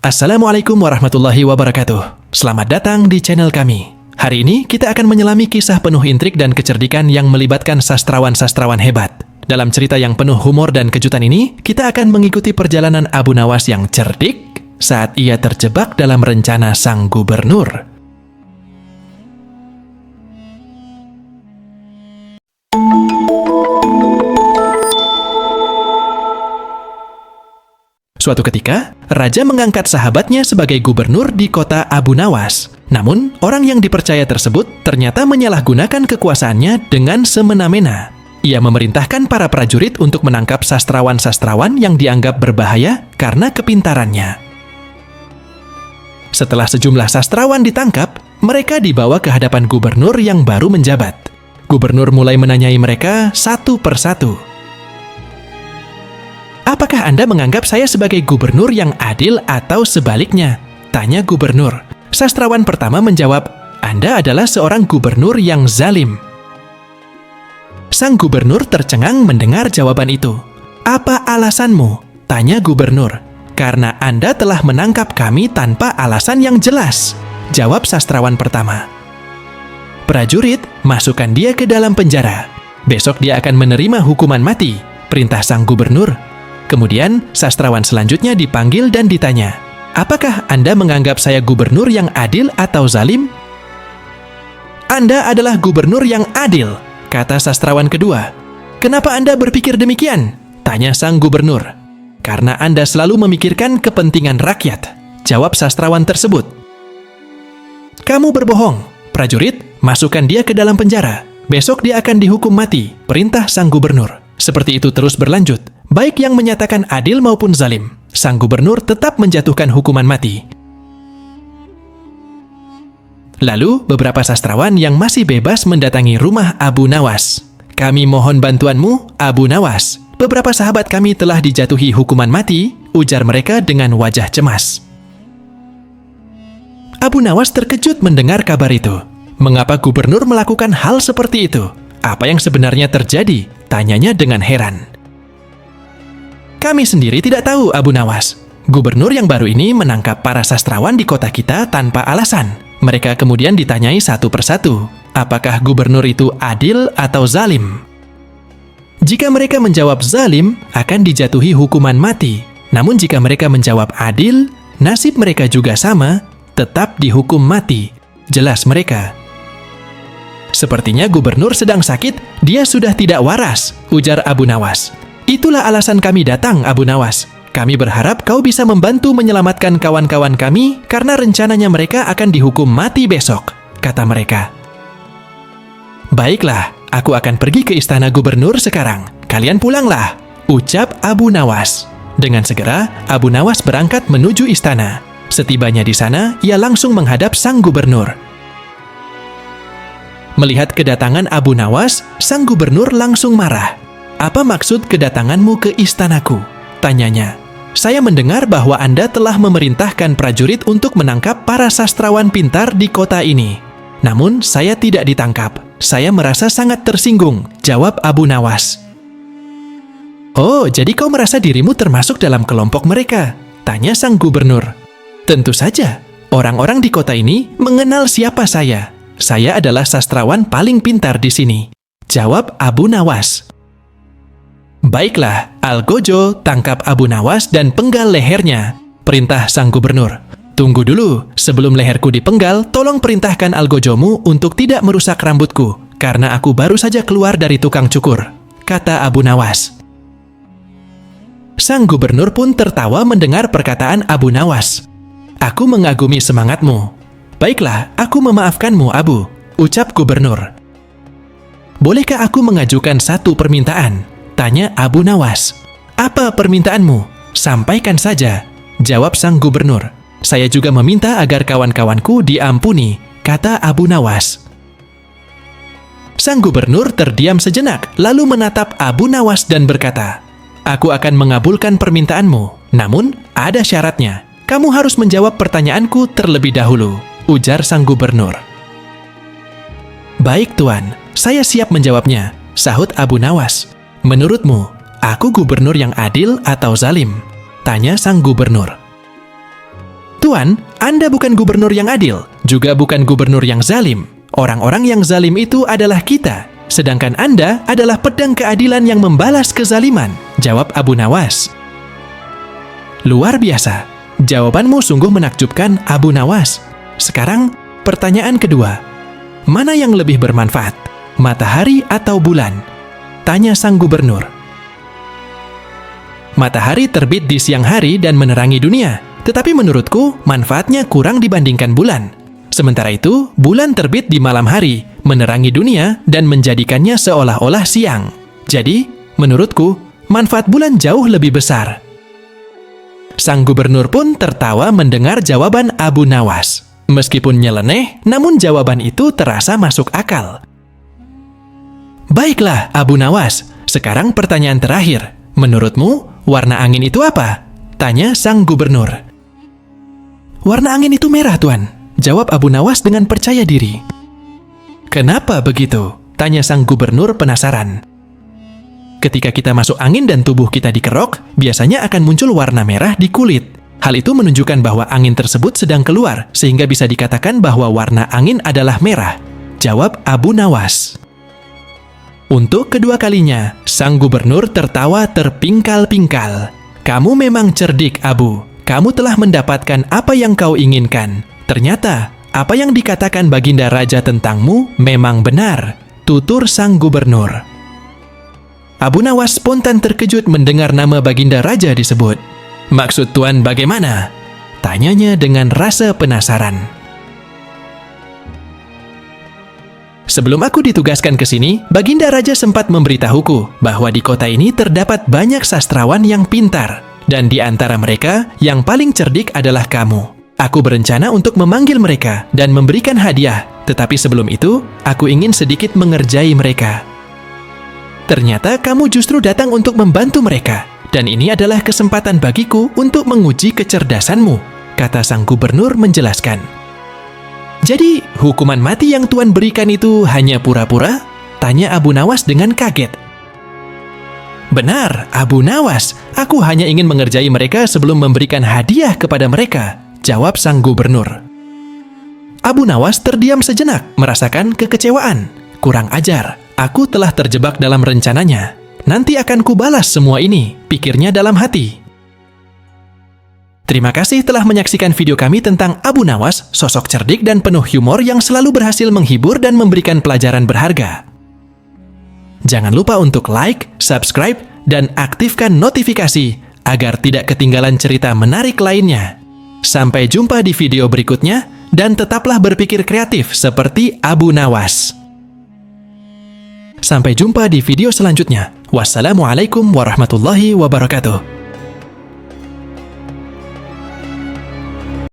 Assalamualaikum warahmatullahi wabarakatuh. Selamat datang di channel kami. Hari ini kita akan menyelami kisah penuh intrik dan kecerdikan yang melibatkan sastrawan-sastrawan hebat. Dalam cerita yang penuh humor dan kejutan ini, kita akan mengikuti perjalanan Abu Nawas yang cerdik saat ia terjebak dalam rencana sang gubernur. Suatu ketika, raja mengangkat sahabatnya sebagai gubernur di kota Abu Nawas. Namun, orang yang dipercaya tersebut ternyata menyalahgunakan kekuasaannya dengan semena-mena. Ia memerintahkan para prajurit untuk menangkap sastrawan-sastrawan yang dianggap berbahaya karena kepintarannya. Setelah sejumlah sastrawan ditangkap, mereka dibawa ke hadapan gubernur yang baru menjabat. Gubernur mulai menanyai mereka satu persatu. Apakah Anda menganggap saya sebagai gubernur yang adil atau sebaliknya? Tanya gubernur. Sastrawan pertama menjawab, Anda adalah seorang gubernur yang zalim. Sang gubernur tercengang mendengar jawaban itu. Apa alasanmu? Tanya gubernur. Karena Anda telah menangkap kami tanpa alasan yang jelas. Jawab sastrawan pertama. Prajurit, masukkan dia ke dalam penjara. Besok dia akan menerima hukuman mati. Perintah sang gubernur. Kemudian, sastrawan selanjutnya dipanggil dan ditanya, apakah Anda menganggap saya gubernur yang adil atau zalim? Anda adalah gubernur yang adil, kata sastrawan kedua. Kenapa Anda berpikir demikian? Tanya sang gubernur. Karena Anda selalu memikirkan kepentingan rakyat, jawab sastrawan tersebut. Kamu berbohong. Prajurit, masukkan dia ke dalam penjara. Besok dia akan dihukum mati, perintah sang gubernur. Seperti itu terus berlanjut. Baik yang menyatakan adil maupun zalim, sang gubernur tetap menjatuhkan hukuman mati. Lalu, beberapa sastrawan yang masih bebas mendatangi rumah Abu Nawas. Kami mohon bantuanmu, Abu Nawas. Beberapa sahabat kami telah dijatuhi hukuman mati, ujar mereka dengan wajah cemas. Abu Nawas terkejut mendengar kabar itu. Mengapa gubernur melakukan hal seperti itu? Apa yang sebenarnya terjadi? Tanyanya dengan heran. Kami sendiri tidak tahu, Abu Nawas. Gubernur yang baru ini menangkap para sastrawan di kota kita tanpa alasan. Mereka kemudian ditanyai satu persatu, apakah gubernur itu adil atau zalim? Jika mereka menjawab zalim, akan dijatuhi hukuman mati. Namun jika mereka menjawab adil, nasib mereka juga sama, tetap dihukum mati. Jelas mereka. Sepertinya gubernur sedang sakit, dia sudah tidak waras, ujar Abu Nawas. Itulah alasan kami datang, Abu Nawas. Kami berharap kau bisa membantu menyelamatkan kawan-kawan kami karena rencananya mereka akan dihukum mati besok, kata mereka. Baiklah, aku akan pergi ke istana gubernur sekarang. Kalian pulanglah, ucap Abu Nawas. Dengan segera, Abu Nawas berangkat menuju istana. Setibanya di sana, ia langsung menghadap sang gubernur. Melihat kedatangan Abu Nawas, sang gubernur langsung marah. Apa maksud kedatanganmu ke istanaku? Tanyanya. Saya mendengar bahwa Anda telah memerintahkan prajurit untuk menangkap para sastrawan pintar di kota ini. Namun, saya tidak ditangkap. Saya merasa sangat tersinggung, jawab Abu Nawas. Oh, jadi kau merasa dirimu termasuk dalam kelompok mereka? Tanya sang gubernur. Tentu saja, orang-orang di kota ini mengenal siapa saya. Saya adalah sastrawan paling pintar di sini, jawab Abu Nawas. Baiklah, Algojo tangkap Abu Nawas dan penggal lehernya, perintah sang gubernur. Tunggu dulu, sebelum leherku dipenggal, tolong perintahkan Algojomu untuk tidak merusak rambutku, karena aku baru saja keluar dari tukang cukur, kata Abu Nawas. Sang gubernur pun tertawa mendengar perkataan Abu Nawas. Aku mengagumi semangatmu. Baiklah, aku memaafkanmu, Abu, ucap gubernur. Bolehkah aku mengajukan satu permintaan? Tanya Abu Nawas. Apa permintaanmu? Sampaikan saja, jawab sang gubernur. Saya juga meminta agar kawan-kawanku diampuni, kata Abu Nawas. Sang gubernur terdiam sejenak, lalu menatap Abu Nawas dan berkata, Aku akan mengabulkan permintaanmu, namun ada syaratnya. Kamu harus menjawab pertanyaanku terlebih dahulu, ujar sang gubernur. Baik tuan, saya siap menjawabnya, sahut Abu Nawas. Menurutmu, aku gubernur yang adil atau zalim? Tanya sang gubernur. Tuan, Anda bukan gubernur yang adil, juga bukan gubernur yang zalim. Orang-orang yang zalim itu adalah kita, sedangkan Anda adalah pedang keadilan yang membalas kezaliman, jawab Abu Nawas. Luar biasa, jawabanmu sungguh menakjubkan, Abu Nawas. Sekarang, pertanyaan kedua. Mana yang lebih bermanfaat, matahari atau bulan? Tanya sang gubernur. Matahari terbit di siang hari dan menerangi dunia, tetapi menurutku manfaatnya kurang dibandingkan bulan. Sementara itu, bulan terbit di malam hari, menerangi dunia dan menjadikannya seolah-olah siang. Jadi, menurutku, manfaat bulan jauh lebih besar. Sang gubernur pun tertawa mendengar jawaban Abu Nawas. Meskipun nyeleneh, namun jawaban itu terasa masuk akal. Baiklah, Abu Nawas. Sekarang pertanyaan terakhir. Menurutmu, warna angin itu apa? Tanya sang gubernur. Warna angin itu merah, Tuan. Jawab Abu Nawas dengan percaya diri. Kenapa begitu? Tanya sang gubernur penasaran. Ketika kita masuk angin dan tubuh kita dikerok, biasanya akan muncul warna merah di kulit. Hal itu menunjukkan bahwa angin tersebut sedang keluar, sehingga bisa dikatakan bahwa warna angin adalah merah. Jawab Abu Nawas. Untuk kedua kalinya, sang gubernur tertawa terpingkal-pingkal. Kamu memang cerdik, Abu. Kamu telah mendapatkan apa yang kau inginkan. Ternyata, apa yang dikatakan Baginda Raja tentangmu memang benar, tutur sang gubernur. Abu Nawas spontan terkejut mendengar nama Baginda Raja disebut. Maksud Tuan bagaimana? Tanyanya dengan rasa penasaran. Sebelum aku ditugaskan ke sini, Baginda Raja sempat memberitahuku bahwa di kota ini terdapat banyak sastrawan yang pintar, dan di antara mereka yang paling cerdik adalah kamu. Aku berencana untuk memanggil mereka dan memberikan hadiah, tetapi sebelum itu, aku ingin sedikit mengerjai mereka. Ternyata kamu justru datang untuk membantu mereka. Dan ini adalah kesempatan bagiku untuk menguji kecerdasanmu, kata sang gubernur menjelaskan. Jadi, hukuman mati yang Tuan berikan itu hanya pura-pura? Tanya Abu Nawas dengan kaget. Benar, Abu Nawas. Aku hanya ingin mengerjai mereka sebelum memberikan hadiah kepada mereka, jawab sang gubernur. Abu Nawas terdiam sejenak, merasakan kekecewaan. Kurang ajar, aku telah terjebak dalam rencananya. Nanti akan kubalas semua ini, pikirnya dalam hati. Terima kasih telah menyaksikan video kami tentang Abu Nawas, sosok cerdik dan penuh humor yang selalu berhasil menghibur dan memberikan pelajaran berharga. Jangan lupa untuk like, subscribe, dan aktifkan notifikasi agar tidak ketinggalan cerita menarik lainnya. Sampai jumpa di video berikutnya, dan tetaplah berpikir kreatif seperti Abu Nawas. Sampai jumpa di video selanjutnya. Wassalamualaikum warahmatullahi wabarakatuh.